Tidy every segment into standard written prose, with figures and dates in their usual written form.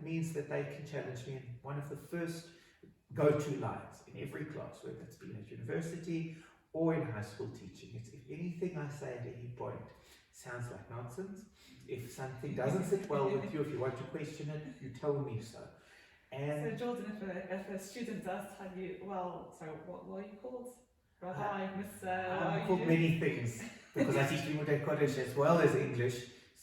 means that they can challenge me in one of the first go-to lines in every class, whether it's been at university or in high school teaching. It's if anything I say at any point sounds like nonsense, if something doesn't sit well with you, if you want to question it, you tell me so. And so Jordan, if a student does tell you, well, so what are you called? Rabbi, Mr. I'm called many things because I teach Limudei Kodesh as well as English.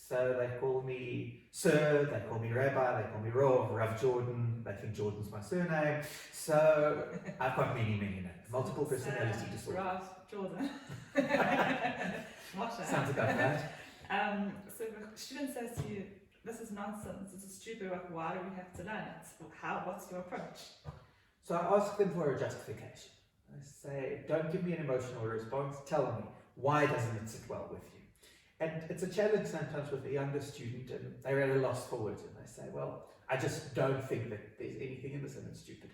So they call me Sir, they call me Rabbi, they call me Rav Jorden, they think Jordan's my surname. So I've got many names. Multiple personality disorder. Rav Jorden. Sounds about right. So if a student says to you, this is nonsense, this is stupid, why do we have to learn it? What's your approach? So I ask them for a justification. I say, don't give me an emotional response, tell me, why doesn't it sit well with you? And it's a challenge sometimes with a younger student, and they're at a loss for words, and they say, well, I just don't think that there's anything in this and it's stupid.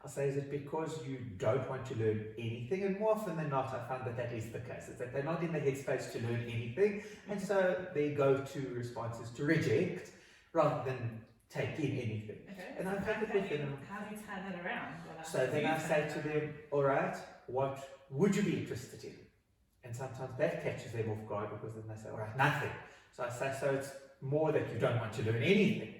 I'll say, is it because you don't want to learn anything? And more often than not, I find that that is the case, is that they're not in the headspace to learn anything, and so their go-to response is to reject rather than take in anything. Okay. And I've had it with them. How do you turn that around? So then I say to them, all right, what would you be interested in? And sometimes that catches them off guard because then they say, all right, nothing. So I say, so it's more that you don't want to learn anything.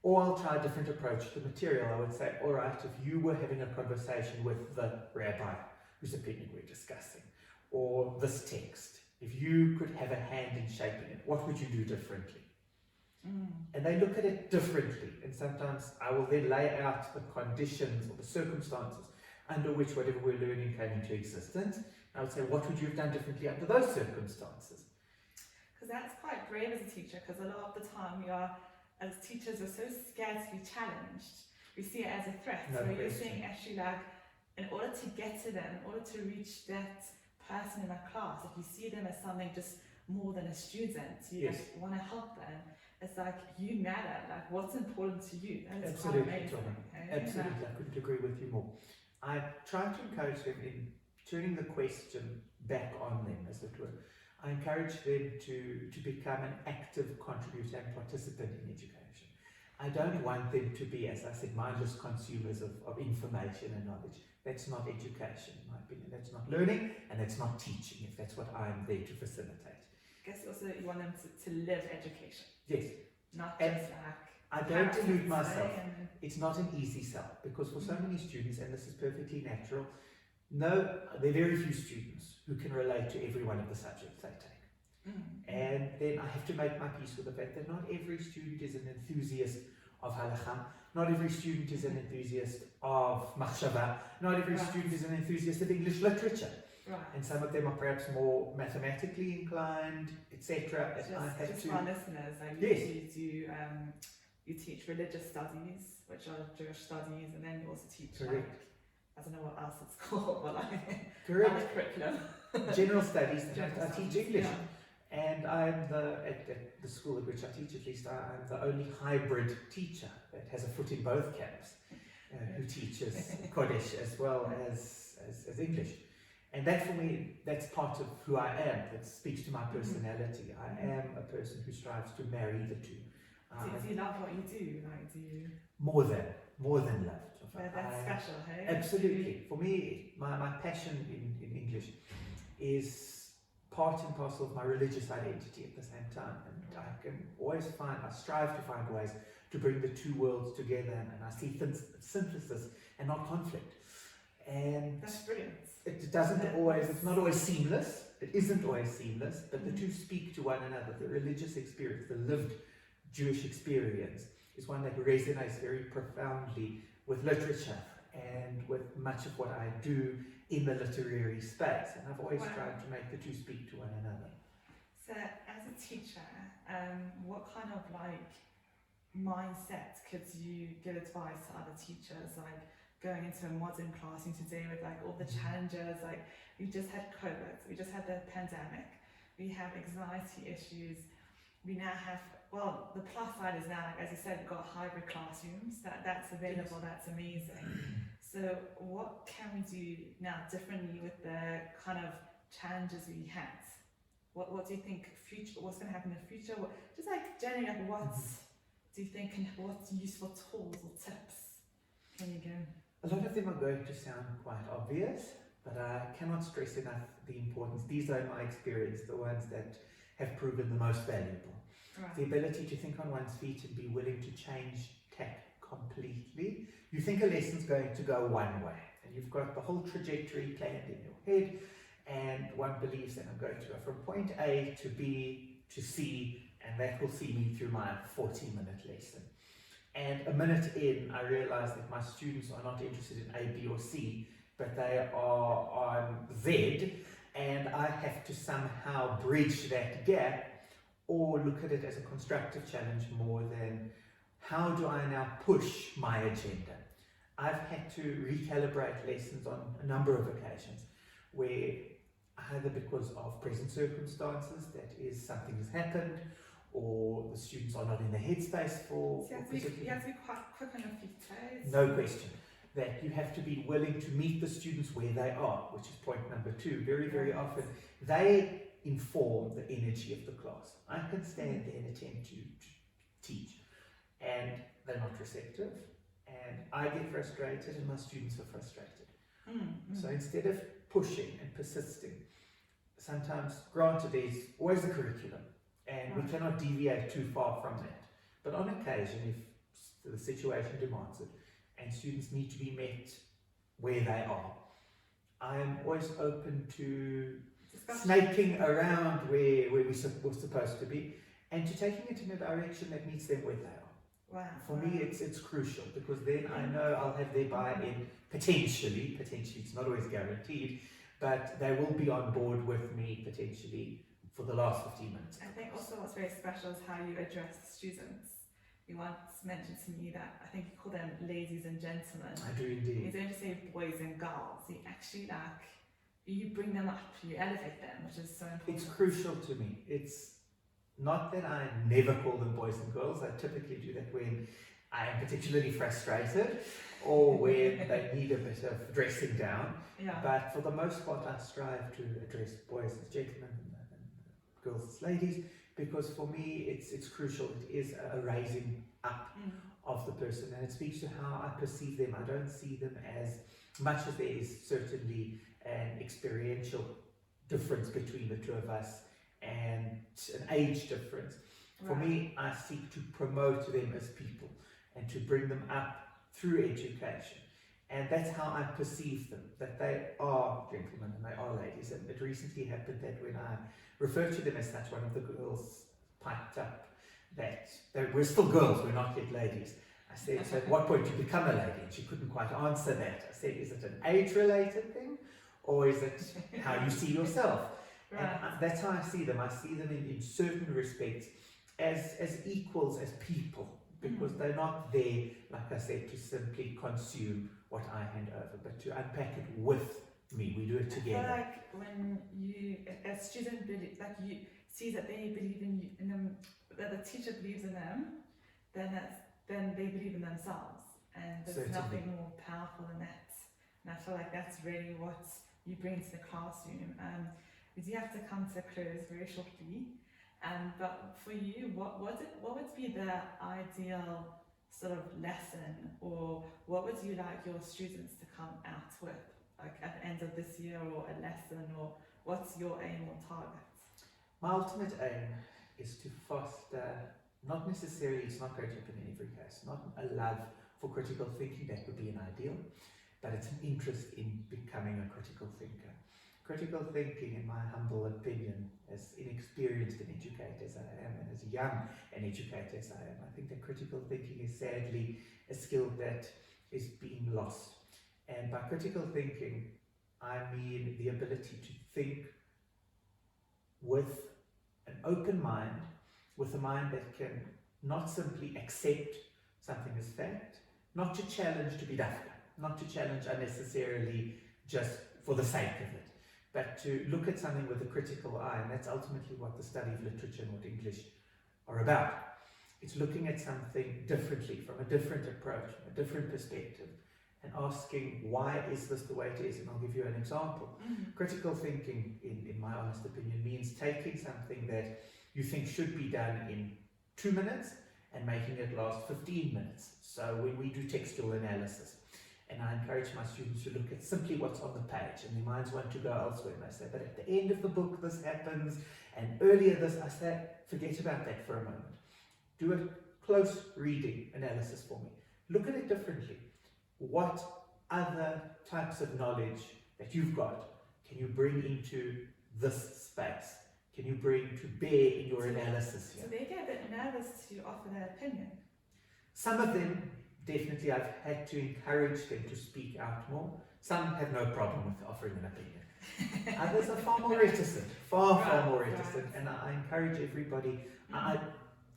Or I'll try a different approach to the material. I would say, all right, if you were having a conversation with the rabbi, whose opinion we're discussing, or this text, if you could have a hand in shaping it, what would you do differently? And they look at it differently, and sometimes I will then lay out the conditions or the circumstances under which whatever we're learning came into existence. I would say, what would you have done differently under those circumstances? Because that's quite brave as a teacher, because a lot of the time we are, as teachers, we're so scared to be challenged. We see it as a threat. No so question. you're saying actually like, in order to get to them, in order to reach that person in a class, if you see them as something just more than a student, you Yes. like, want to help them. It's like, you matter, like what's important to you. And it's Absolutely, quite amazing. Jorden. Okay? Absolutely, I couldn't agree with you more. I try to encourage them in turning the question back on them, as it were. I encourage them to become an active contributor and participant in education. I don't want them to be, as I said, mindless consumers of information and knowledge. That's not education, in my opinion. That's not learning, and that's not teaching, if that's what I'm there to facilitate. I guess also you want them to live education. Yes. Not And just like... I don't delude myself. And It's not an easy sell, because for so many students, and this is perfectly natural, no, there are very few students who can relate to every one of the subjects they take. And then I have to make my peace with the fact that not every student is an enthusiast of halakha, not every student is an enthusiast of machshava, not every Right. student is an enthusiast of English literature, Right. and some of them are perhaps more mathematically inclined, etc. And I have Just to. for our listeners, Yes. you teach religious studies, which are Jewish studies, and then you also teach Correct. like, I don't know what else it's called, but like Correct. other curriculum. General studies, and General I teach studies, English. yeah. And I'm at the school at which I teach, at least, I'm the only hybrid teacher that has a foot in both camps, who teaches Kodesh as well as English. And that for me, that's part of who I am. That speaks to my personality. I am a person who strives to marry the two. Do you love what you do? Like, do you? More than love. That's special, hey? Absolutely. For me, my passion in English is part and parcel of my religious identity at the same time. And I can always I strive to find ways to bring the two worlds together, and I see synthesis and not conflict. And That's brilliant. it doesn't always, it's not always seamless. It isn't always seamless, but the two speak to one another. The religious experience, the lived Jewish experience, is one that resonates very profoundly with literature and with much of what I do in the literary space. And I've always tried to make the two speak to one another. So, as a teacher, what kind of like mindset could you give advice to other teachers, like going into a modern classroom today with like all the challenges? Like, we just had COVID, we just had the pandemic, we have anxiety issues, we now have, well, the plus side is now, like, as you said, we've got hybrid classrooms, that's available, that's amazing. So what can we do now differently with the kind of challenges we had? What do you think what's going to happen in the future? Just like generally, like, what do you think, and what useful tools or tips can you give? A lot of them are going to sound quite obvious, but I cannot stress enough the importance. These are, in my experience, the ones that have proven the most valuable. Right. The ability to think on one's feet and be willing to change tack completely. You think a lesson's going to go one way, and you've got the whole trajectory planned in your head, and one believes that I'm going to go from point A to B to C, and that will see me through my 40-minute lesson. And a minute in, I realize that my students are not interested in A, B, or C, but they are on Z, and I have to somehow bridge that gap or look at it as a constructive challenge more than how do I now push my agenda. I've had to recalibrate lessons on a number of occasions where either because of present circumstances, that is, something has happened, or the students are not in the headspace for... So you have to be quite quick on your feet, right? No question. That you have to be willing to meet the students where they are, which is point number 2. Very, very often, they inform the energy of the class. I can stand there and attempt to teach, and they're not receptive, and I get frustrated, and my students are frustrated. So instead of pushing and persisting, sometimes, granted, there's always a curriculum, and we cannot deviate too far from that. But on occasion, if the situation demands it, and students need to be met where they are, I am always open to snaking around where we're supposed to be, and to taking it in a direction that meets them where they are. Wow. For me, it's crucial, because then I know I'll have their buy-in, potentially, it's not always guaranteed, but they will be on board with me, potentially, for the last 15 minutes. I think also what's very special is how you address students. You once mentioned to me that I think you call them ladies and gentlemen. I do indeed. You don't just say boys and girls. You actually you bring them up, you elevate them, which is so important. It's crucial to me. It's not that I never call them boys and girls. I typically do that when I am particularly frustrated or when they need a bit of dressing down. Yeah. But for the most part, I strive to address boys as gentlemen and girls as ladies, because for me it's crucial. It is a raising up of the person, and it speaks to how I perceive them. I don't see them as much as there is certainly an experiential difference between the two of us and an age difference. For me, I seek to promote them as people and to bring them up through education. And that's how I perceive them, that they are gentlemen and they are ladies. And it recently happened that when I referred to them as such, one of the girls piped up that we're still girls, we're not yet ladies. I said, so at what point do you become a lady? And she couldn't quite answer that. I said, is it an age-related thing, or is it how you see yourself? Right. And that's how I see them. I see them in certain respects as equals, as people, because they're not there, like I said, to simply consume what I hand over, but to unpack it with me. We do it together. I feel like when you, a student, you see that they believe in them, that the teacher believes in them, then they believe in themselves, and there's Certainly. nothing more powerful than that. And I feel like that's really what you bring to the classroom. We do have to come to a close very shortly, but for you, what would be the ideal sort of lesson, or what would you like your students to come out with, like at the end of this year, or a lesson, or what's your aim or target? My ultimate aim is to foster, not necessarily, it's not going to happen in every case, not a love for critical thinking, that would be an ideal, but it's an interest in becoming a critical thinker. Critical thinking, in my humble opinion, as inexperienced an educator as I am, and as young an educator as I am, I think that critical thinking is sadly a skill that is being lost. And by critical thinking, I mean the ability to think with an open mind, with a mind that can not simply accept something as fact, not to challenge to be dafka, not to challenge unnecessarily just for the sake of it, but to look at something with a critical eye. And that's ultimately what the study of literature and what English are about. It's looking at something differently, from a different approach, a different perspective, and asking, why is this the way it is? And I'll give you an example. Critical thinking, in my honest opinion, means taking something that you think should be done in 2 minutes and making it last 15 minutes. So when we do textual analysis, and I encourage my students to look at simply what's on the page, and their minds want to go elsewhere, and they say, but at the end of the book this happens, and earlier this, I say, forget about that for a moment. Do a close reading analysis for me. Look at it differently. What other types of knowledge that you've got can you bring into this space? Can you bring to bear in your analysis here? So they get a bit nervous to offer their opinion. Some of them, definitely, I've had to encourage them to speak out more. Some have no problem with offering an opinion. Others are far more reticent, far more reticent, and I encourage everybody. I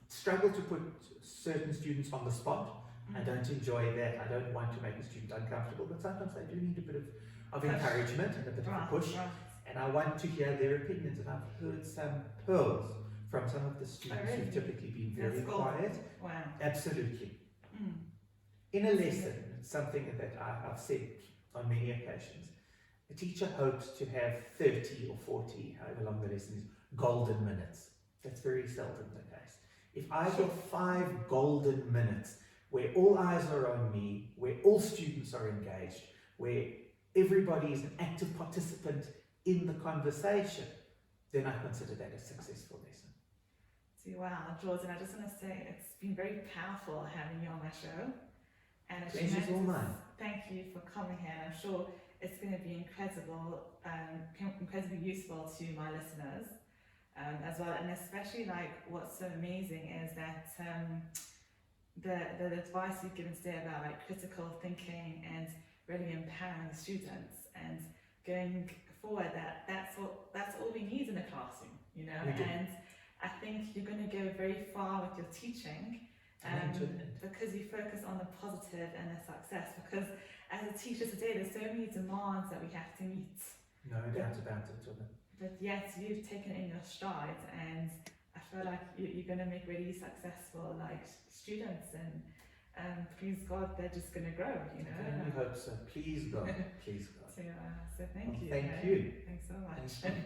struggle to put certain students on the spot. I don't enjoy that. I don't want to make a student uncomfortable, but sometimes they do need a bit of encouragement and a bit of a push. And I want to hear their opinions, and I've heard some pearls from some of the students who've typically been very quiet. Wow. Absolutely. In a lesson, it's something that I've said on many occasions, a teacher hopes to have 30 or 40, however long the lesson is, golden minutes. That's very seldom the case. If I get 5 golden minutes where all eyes are on me, where all students are engaged, where everybody is an active participant in the conversation, then I consider that a successful lesson. See, wow, Jorden, I just want to say it's been very powerful having you on my show. And it's Pleasure's all mine. Thank you for coming here. I'm sure it's going to be incredibly useful to my listeners as well. And especially, like, what's so amazing is that the advice you've given today about like critical thinking and really empowering the students and going forward, that's all we need in a classroom, you know. And I think you're going to go very far with your teaching. Because you focus on the positive and the success, because as a teacher today there's so many demands that we have to meet. No doubt about it, Jorden. But yet you've taken it in your stride, and I feel like you're going to make really successful like students, and please God, they're just going to grow, you know. I really hope so. Please God, please God. So thank you. Thank you. Thanks so much. Thank you.